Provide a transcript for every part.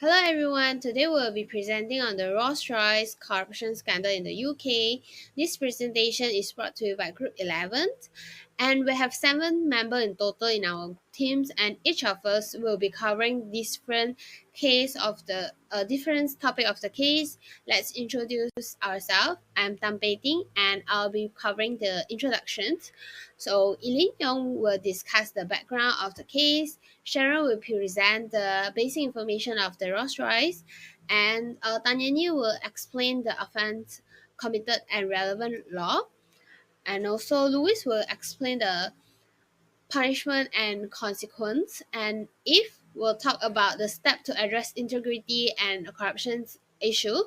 Hello everyone, today we'll be presenting on the Rolls Royce corruption scandal in the UK. This presentation is brought to you by Group 11 and we have 7 members in total in our teams and each of us will be covering different case of the different topic of the case. Let's introduce ourselves. I'm Tam Pei Ting and I'll be covering the introductions. So Eileen Yong will discuss the background of the case. Sharon will present the basic information of the Rolls Royce, and Tanya Ni will explain the offense committed and relevant law. And also, Louis will explain the punishment and consequence. And if we'll talk about the step to address integrity and corruption issue,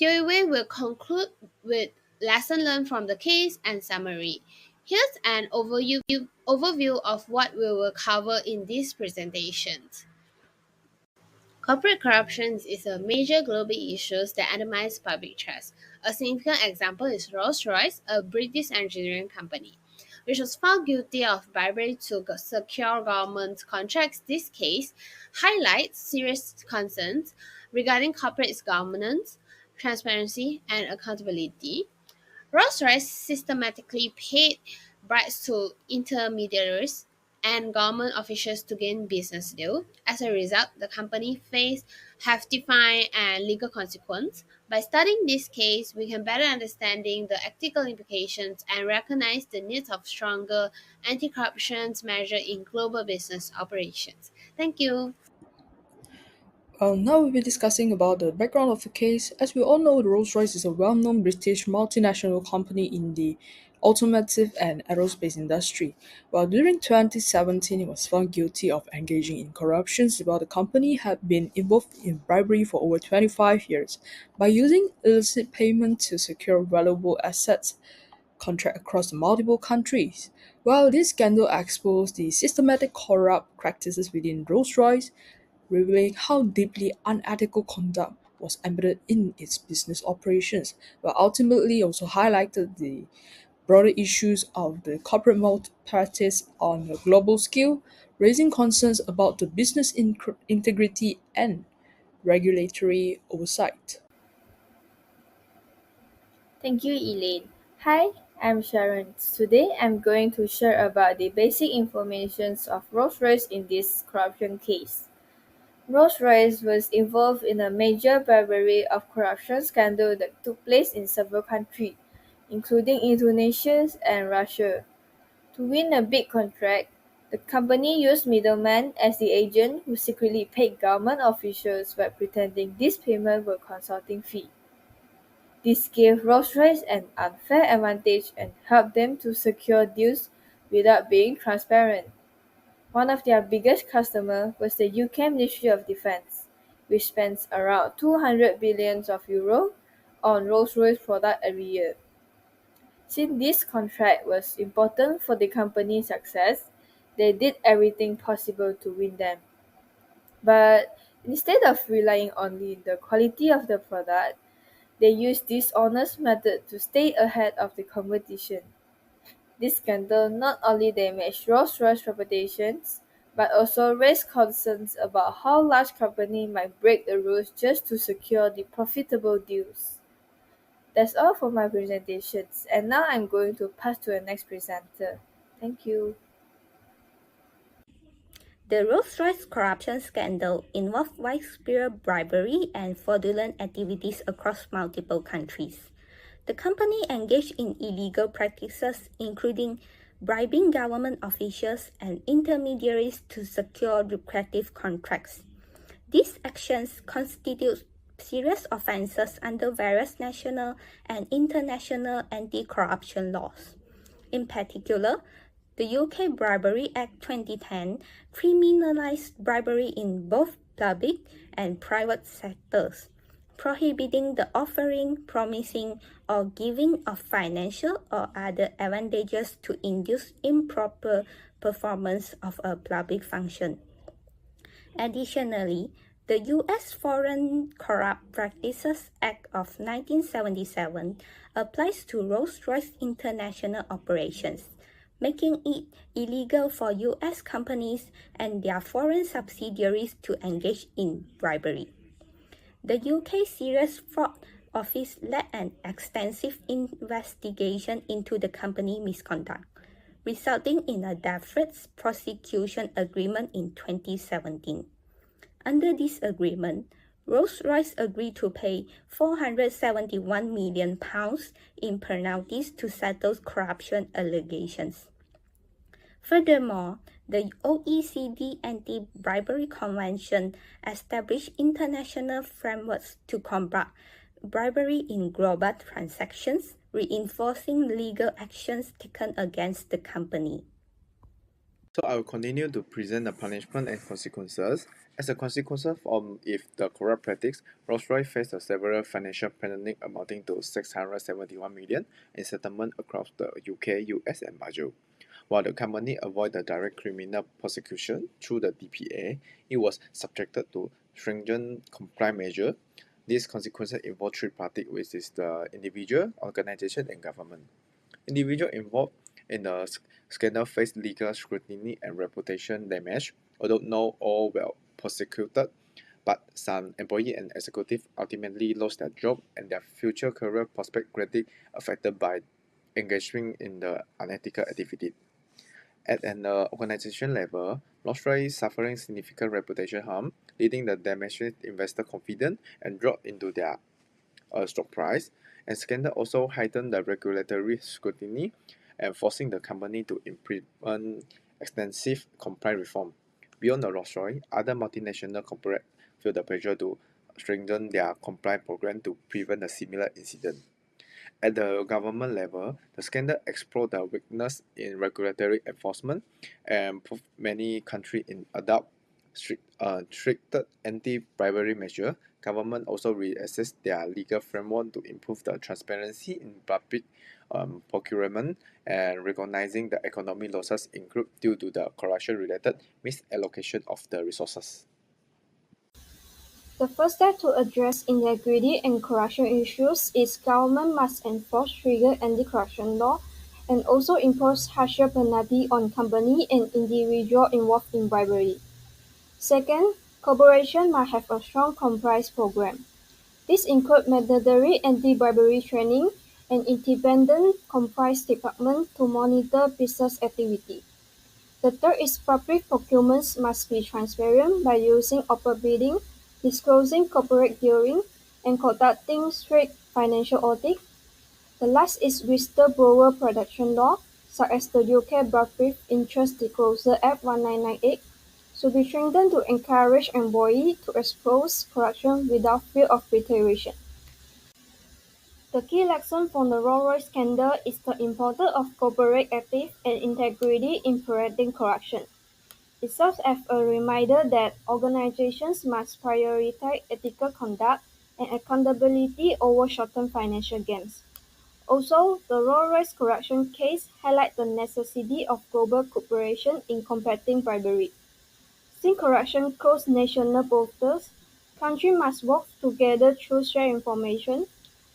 Wei will conclude with lesson learned from the case and summary. Here's an overview of what we will cover in this presentation. Corporate corruption is a major global issue that undermines public trust. A significant example is Rolls-Royce, a British engineering company, which was found guilty of bribery to secure government contracts. This case highlights serious concerns regarding corporate governance, transparency, and accountability. Rolls-Royce systematically paid bribes to intermediaries and government officials to gain business deals. As a result, the company faced hefty fine and legal consequence. By studying this case, we can better understanding the ethical implications and recognize the need of stronger anti-corruption measures in global business operations. Thank you. Now we'll be discussing about the background of the case. As we all know, Rolls-Royce is a well-known British multinational company in the automotive and aerospace industry. While during 2017, it was found guilty of engaging in corruptions while the company had been involved in bribery for over 25 years by using illicit payment to secure valuable assets contract across multiple countries. While this scandal exposed the systematic corrupt practices within Rolls-Royce, revealing how deeply unethical conduct was embedded in its business operations, but ultimately also highlighted the broader issues of the corporate malpractice on a global scale, raising concerns about the business integrity and regulatory oversight. Thank you, Elaine. Hi, I'm Sharon. Today I'm going to share about the basic informations of Rolls-Royce in this corruption case. Rolls-Royce was involved in a major bribery of corruption scandal that took place in several countries, including Indonesia and Russia. To win a big contract, the company used middlemen as the agent who secretly paid government officials by pretending these payments were consulting fees. This gave Rolls-Royce an unfair advantage and helped them to secure deals without being transparent. One of their biggest customers was the UK Ministry of Defence, which spends around 200 billion euro on Rolls-Royce products every year. Since this contract was important for the company's success, they did everything possible to win them. But instead of relying only the quality of the product, they used dishonest method to stay ahead of the competition. This scandal not only damaged Rolls-Royce's reputations, but also raised concerns about how large companies might break the rules just to secure the profitable deals. That's all for my presentations, and now I'm going to pass to the next presenter. Thank you. The Rolls-Royce corruption scandal involved widespread bribery and fraudulent activities across multiple countries. The company engaged in illegal practices including bribing government officials and intermediaries to secure lucrative contracts. These actions constitute serious offenses under various national and international anti-corruption laws. In particular, the UK Bribery Act 2010 criminalized bribery in both public and private sectors, prohibiting the offering, promising, or giving of financial or other advantages to induce improper performance of a public function. Additionally, the U.S. Foreign Corrupt Practices Act of 1977 applies to Rolls-Royce international operations, making it illegal for US companies and their foreign subsidiaries to engage in bribery. The UK Serious Fraud Office led an extensive investigation into the company misconduct, resulting in a deferred prosecution agreement in 2017. Under this agreement, Rolls-Royce agreed to pay £471 million in penalties to settle corruption allegations. Furthermore, the OECD Anti-Bribery Convention established international frameworks to combat bribery in global transactions, reinforcing legal actions taken against the company. So I will continue to present the punishment and consequences. As a consequence of if the corrupt practice, Rolls-Royce faced several financial penalties amounting to 671 million in settlement across the UK, US, and Brazil. While the company avoided direct criminal prosecution through the DPA, it was subjected to stringent compliance measures. These consequences involve three parties, which is the individual, organization, and government. Individual involved in the scandal faced legal scrutiny and reputation damage, although not all were prosecuted, but some employees and executives ultimately lost their job and their future career prospects greatly affected by engaging in the unethical activity. At an organization level, Rolls-Royce suffering significant reputation harm, leading the damaged investor confidence and drop into their stock price. And scandal also heightened the regulatory scrutiny and forcing the company to implement extensive compliance reform. Beyond the Rolls-Royce, other multinational corporates feel the pressure to strengthen their compliance program to prevent a similar incident. At the government level, the scandal exposed the weakness in regulatory enforcement and many countries in adopt stricter anti-bribery measures. Government also reassess their legal framework to improve the transparency in public procurement and recognizing the economic losses incurred due to the corruption-related misallocation of the resources. The first step to address integrity and corruption issues is government must enforce stricter anti-corruption law and also impose harsher penalty on companies and individuals involved in bribery. Second, corporations must have a strong compliance program. This includes mandatory anti-bribery training and independent compliance department to monitor business activity. The third is public procurement must be transparent by using open bidding, disclosing corporate dealings, and conducting strict financial audit. The last is whistleblower protection law, such as the UK Public Interest Disclosure Act 1998, should be strengthened to encourage employees to expose corruption without fear of retaliation. The key lesson from the Rolls-Royce scandal is the importance of corporate ethics and integrity in preventing corruption. It serves as a reminder that organizations must prioritize ethical conduct and accountability over short-term financial gains. Also, the Rolls-Royce corruption case highlights the necessity of global cooperation in combating bribery. Since corruption crosses national borders, countries must work together through shared information,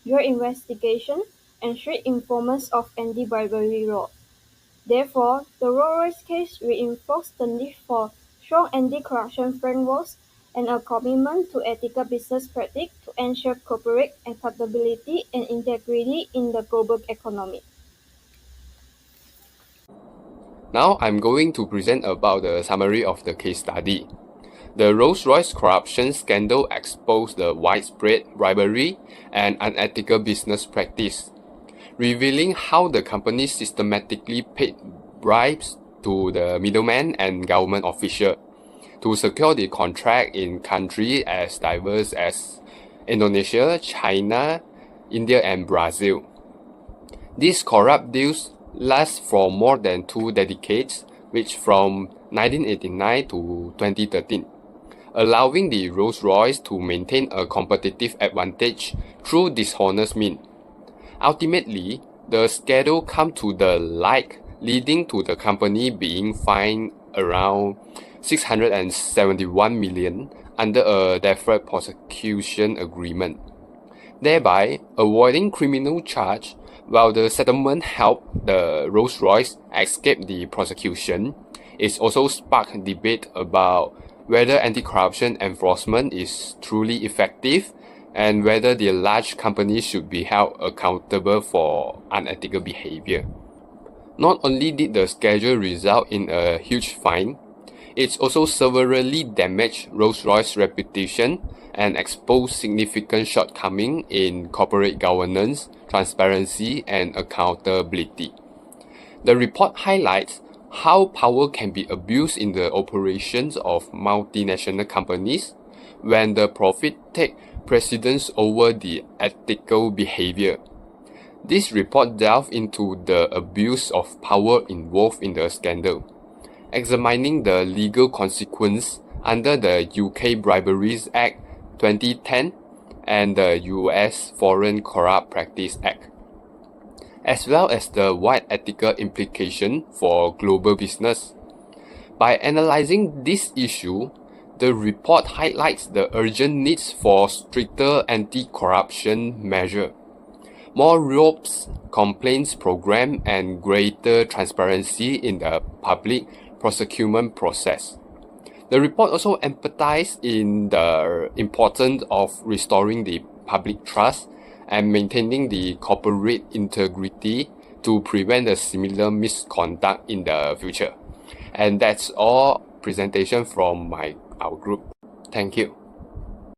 joint investigation, and strict enforcement of anti-bribery laws. Therefore, the Rolls-Royce case reinforced the need for strong anti-corruption frameworks and a commitment to ethical business practice to ensure corporate accountability and integrity in the global economy. Now I'm going to present about the summary of the case study. The Rolls-Royce corruption scandal exposed the widespread bribery and unethical business practice, revealing how the company systematically paid bribes to the middlemen and government officials to secure the contract in countries as diverse as Indonesia, China, India, and Brazil. These corrupt deals last for more than 2 decades, which from 1989 to 2013, allowing the Rolls-Royce to maintain a competitive advantage through dishonest means. Ultimately, the scandal came to the light, leading to the company being fined around 671 million under a deferred prosecution agreement, thereby avoiding criminal charge While the settlement helped the Rolls Royce escape the prosecution, it also sparked debate about whether anti-corruption enforcement is truly effective and whether the large companies should be held accountable for unethical behavior. Not only did the schedule result in a huge fine, it also severely damaged Rolls-Royce's reputation and exposed significant shortcomings in corporate governance, transparency, and accountability. The report highlights how power can be abused in the operations of multinational companies when the profit take precedence over the ethical behavior. This report delves into the abuse of power involved in the scandal, examining the legal consequence under the UK Briberies Act 2010 and the US Foreign Corrupt Practice Act, as well as the wide ethical implication for global business. By analyzing this issue, the report highlights the urgent needs for stricter anti-corruption measures, more robust complaints program, and greater transparency in the public procurement process. The report also emphasized in the importance of restoring the public trust and maintaining the corporate integrity to prevent a similar misconduct in the future. And that's all presentation from our group. Thank you.